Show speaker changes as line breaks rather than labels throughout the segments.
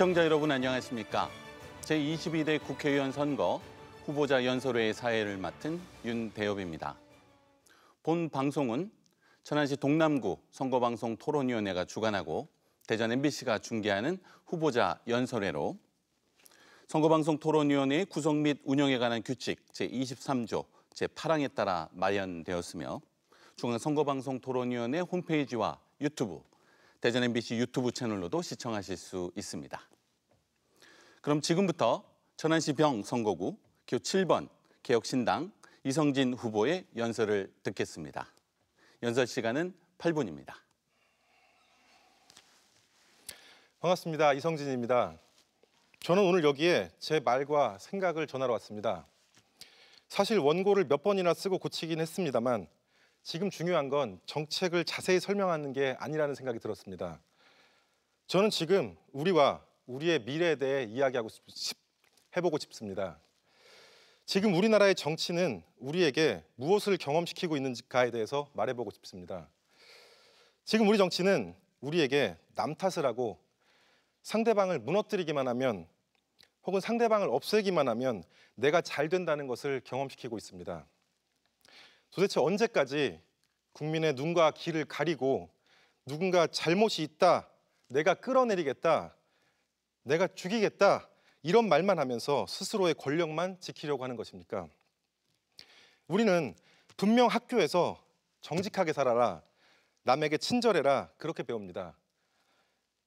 시청자 여러분 안녕하십니까? 제22대 국회의원 선거 후보자 연설회의 사회를 맡은 윤대엽입니다. 본 방송은 천안시 동남구 선거방송 토론위원회가 주관하고 대전 MBC가 중계하는 후보자 연설회로 선거방송 토론위원회의 구성 및 운영에 관한 규칙 제23조 제8항에 따라 마련되었으며 중앙선거방송 토론위원회 홈페이지와 유튜브, 대전 MBC 유튜브 채널로도 시청하실 수 있습니다. 그럼 지금부터 천안시 병 선거구 교 7번 개혁신당 이성진 후보의 연설을 듣겠습니다. 연설 시간은 8분입니다.
반갑습니다. 이성진입니다. 저는 오늘 여기에 제 말과 생각을 전하러 왔습니다. 사실 원고를 몇 번이나 쓰고 고치긴 했습니다만 지금 중요한 건 정책을 자세히 설명하는 게 아니라는 생각이 들었습니다. 저는 지금 우리와 우리의 미래에 대해 해보고 싶습니다. 지금 우리나라의 정치는 우리에게 무엇을 경험시키고 있는가에 대해서 말해보고 싶습니다. 지금 우리 정치는 우리에게 남 탓을 하고 상대방을 무너뜨리기만 하면 혹은 상대방을 없애기만 하면 내가 잘 된다는 것을 경험시키고 있습니다. 도대체 언제까지 국민의 눈과 귀를 가리고 누군가 잘못이 있다, 내가 끌어내리겠다, 내가 죽이겠다 이런 말만 하면서 스스로의 권력만 지키려고 하는 것입니까? 우리는 분명 학교에서 정직하게 살아라, 남에게 친절해라 그렇게 배웁니다.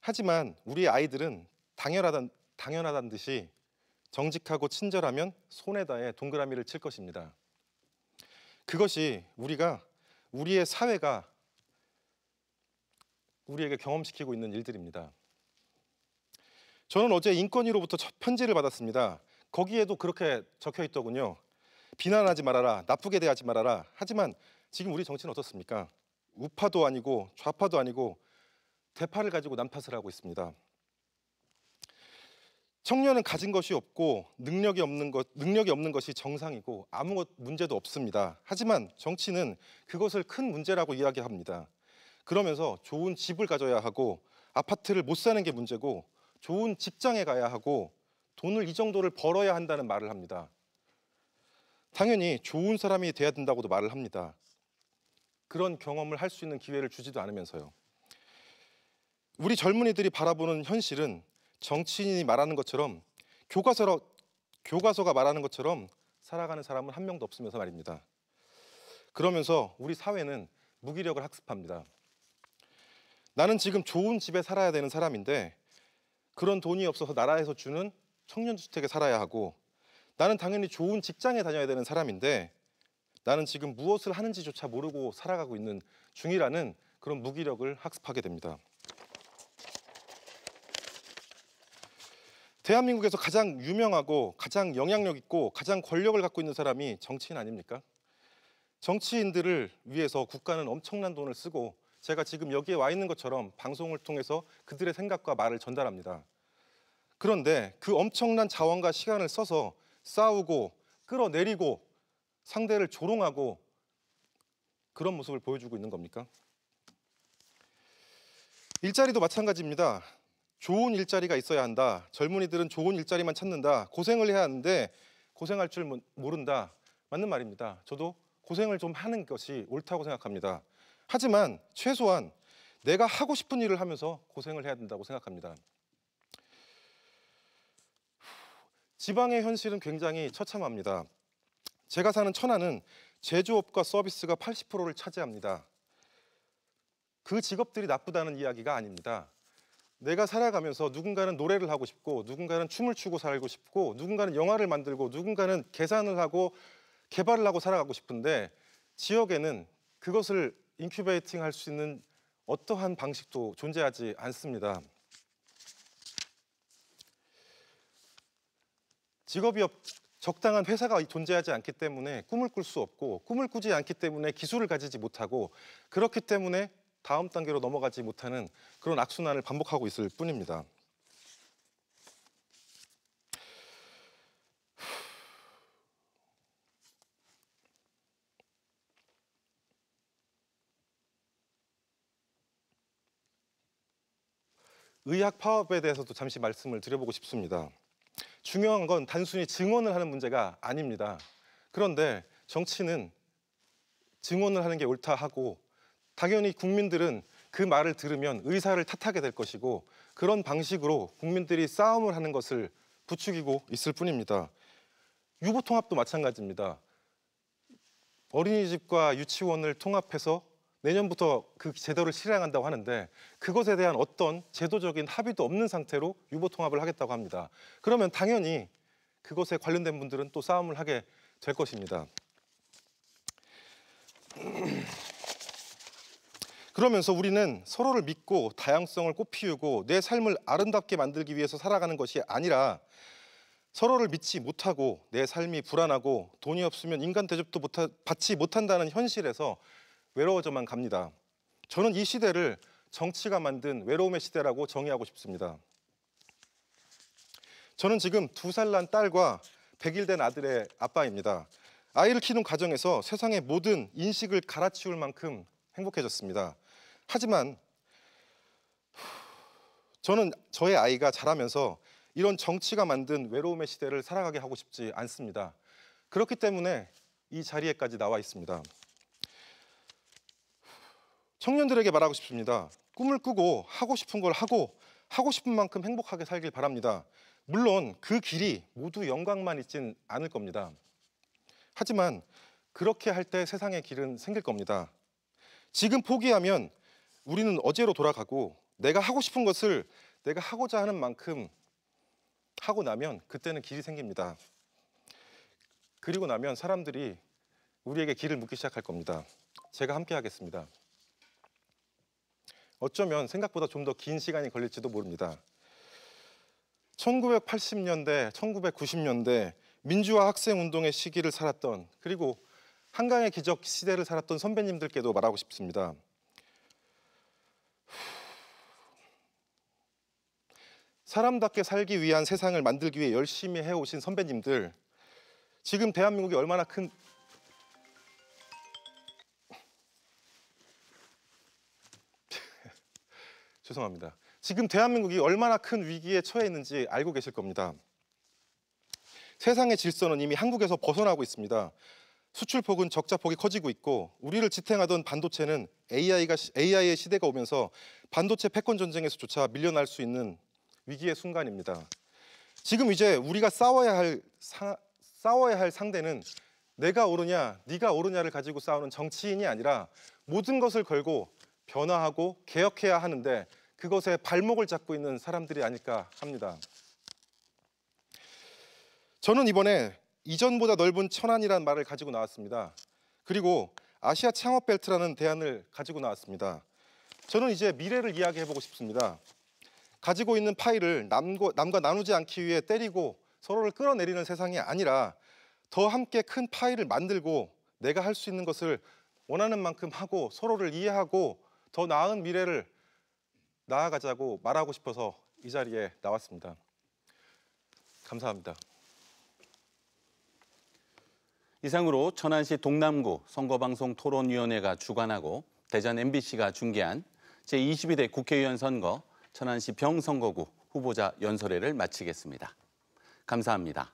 하지만 우리 아이들은 당연하다는 듯이 정직하고 친절하면 손에다에 동그라미를 칠 것입니다. 그것이 우리의 사회가 우리에게 경험시키고 있는 일들입니다. 저는 어제 인권위로부터 편지를 받았습니다. 거기에도 그렇게 적혀 있더군요. 비난하지 말아라, 나쁘게 대하지 말아라. 하지만 지금 우리 정치는 어떻습니까? 우파도 아니고 좌파도 아니고 대파를 가지고 남 탓을 하고 있습니다. 청년은 가진 것이 없고 능력이 없는 것이 정상이고 아무 문제도 없습니다. 하지만 정치는 그것을 큰 문제라고 이야기합니다. 그러면서 좋은 집을 가져야 하고 아파트를 못 사는 게 문제고 좋은 직장에 가야 하고 돈을 이 정도를 벌어야 한다는 말을 합니다. 당연히 좋은 사람이 돼야 된다고도 말을 합니다. 그런 경험을 할 수 있는 기회를 주지도 않으면서요. 우리 젊은이들이 바라보는 현실은 정치인이 말하는 것처럼 교과서가 말하는 것처럼 살아가는 사람은 한 명도 없으면서 말입니다. 그러면서 우리 사회는 무기력을 학습합니다. 나는 지금 좋은 집에 살아야 되는 사람인데 그런 돈이 없어서 나라에서 주는 청년주택에 살아야 하고 나는 당연히 좋은 직장에 다녀야 되는 사람인데 나는 지금 무엇을 하는지조차 모르고 살아가고 있는 중이라는 그런 무기력을 학습하게 됩니다. 대한민국에서 가장 유명하고 가장 영향력 있고 가장 권력을 갖고 있는 사람이 정치인 아닙니까? 정치인들을 위해서 국가는 엄청난 돈을 쓰고 제가 지금 여기에 와 있는 것처럼 방송을 통해서 그들의 생각과 말을 전달합니다. 그런데 그 엄청난 자원과 시간을 써서 싸우고 끌어내리고 상대를 조롱하고 그런 모습을 보여주고 있는 겁니까? 일자리도 마찬가지입니다. 좋은 일자리가 있어야 한다. 젊은이들은 좋은 일자리만 찾는다. 고생을 해야 하는데 고생할 줄 모른다. 맞는 말입니다. 저도 고생을 좀 하는 것이 옳다고 생각합니다. 하지만 최소한 내가 하고 싶은 일을 하면서 고생을 해야 된다고 생각합니다. 지방의 현실은 굉장히 처참합니다. 제가 사는 천안은 제조업과 서비스가 80%를 차지합니다. 그 직업들이 나쁘다는 이야기가 아닙니다. 내가 살아가면서 누군가는 노래를 하고 싶고 누군가는 춤을 추고 살고 싶고 누군가는 영화를 만들고 누군가는 계산을 하고 개발을 하고 살아가고 싶은데 지역에는 그것을 인큐베이팅 할 수 있는 어떠한 방식도 존재하지 않습니다. 직업이 적당한 회사가 존재하지 않기 때문에 꿈을 꿀 수 없고 꿈을 꾸지 않기 때문에 기술을 가지지 못하고 그렇기 때문에 다음 단계로 넘어가지 못하는 그런 악순환을 반복하고 있을 뿐입니다. 의학 파업에 대해서도 잠시 말씀을 드려보고 싶습니다. 중요한 건 단순히 증언을 하는 문제가 아닙니다. 그런데 정치는 증언을 하는 게 옳다 하고 당연히 국민들은 그 말을 들으면 의사를 탓하게 될 것이고 그런 방식으로 국민들이 싸움을 하는 것을 부추기고 있을 뿐입니다. 유보통합도 마찬가지입니다. 어린이집과 유치원을 통합해서 내년부터 그 제도를 실행한다고 하는데 그것에 대한 어떤 제도적인 합의도 없는 상태로 유보통합을 하겠다고 합니다. 그러면 당연히 그것에 관련된 분들은 또 싸움을 하게 될 것입니다. 그러면서 우리는 서로를 믿고 다양성을 꽃피우고 내 삶을 아름답게 만들기 위해서 살아가는 것이 아니라 서로를 믿지 못하고 내 삶이 불안하고 돈이 없으면 인간 대접도 받지 못한다는 현실에서 외로워져만 갑니다. 저는 이 시대를 정치가 만든 외로움의 시대라고 정의하고 싶습니다. 저는 지금 2살 난 딸과 100일 된 아들의 아빠입니다. 아이를 키우는 과정에서 세상의 모든 인식을 갈아치울 만큼 행복해졌습니다. 하지만 저는 저의 아이가 자라면서 이런 정치가 만든 외로움의 시대를 살아가게 하고 싶지 않습니다. 그렇기 때문에 이 자리에까지 나와 있습니다. 청년들에게 말하고 싶습니다. 꿈을 꾸고 하고 싶은 걸 하고 싶은 만큼 행복하게 살길 바랍니다. 물론 그 길이 모두 영광만 있진 않을 겁니다. 하지만 그렇게 할 때 세상의 길은 생길 겁니다. 지금 포기하면 우리는 어제로 돌아가고 내가 하고 싶은 것을 내가 하고자 하는 만큼 하고 나면 그때는 길이 생깁니다. 그리고 나면 사람들이 우리에게 길을 묻기 시작할 겁니다. 제가 함께 하겠습니다. 어쩌면 생각보다 좀 더 긴 시간이 걸릴지도 모릅니다. 1980년대, 1990년대 민주화 학생운동의 시기를 살았던 그리고 한강의 기적 시대를 살았던 선배님들께도 말하고 싶습니다. 사람답게 살기 위한 세상을 만들기 위해 열심히 해오신 선배님들, 지금 대한민국이 얼마나 큰 죄송합니다. 지금 대한민국이 얼마나 큰 위기에 처해 있는지 알고 계실 겁니다. 세상의 질서는 이미 한국에서 벗어나고 있습니다. 수출폭은 적자폭이 커지고 있고 우리를 지탱하던 반도체는 AI의 시대가 오면서 반도체 패권 전쟁에서조차 밀려날 수 있는 위기의 순간입니다. 지금 이제 우리가 싸워야 할 상대는 내가 옳으냐, 네가 옳으냐를 가지고 싸우는 정치인이 아니라 모든 것을 걸고 변화하고 개혁해야 하는데 그것에 발목을 잡고 있는 사람들이 아닐까 합니다. 저는 이번에 이전보다 넓은 천안이라는 말을 가지고 나왔습니다. 그리고 아시아 창업 벨트라는 대안을 가지고 나왔습니다. 저는 이제 미래를 이야기해보고 싶습니다. 가지고 있는 파이를 남과 나누지 않기 위해 때리고 서로를 끌어내리는 세상이 아니라 더 함께 큰 파이를 만들고 내가 할 수 있는 것을 원하는 만큼 하고 서로를 이해하고 더 나은 미래를 나아가자고 말하고 싶어서 이 자리에 나왔습니다. 감사합니다.
이상으로 천안시 동남구 선거방송 토론위원회가 주관하고 대전 MBC가 중계한 제22대 국회의원 선거 천안시 병선거구 후보자 연설회를 마치겠습니다. 감사합니다.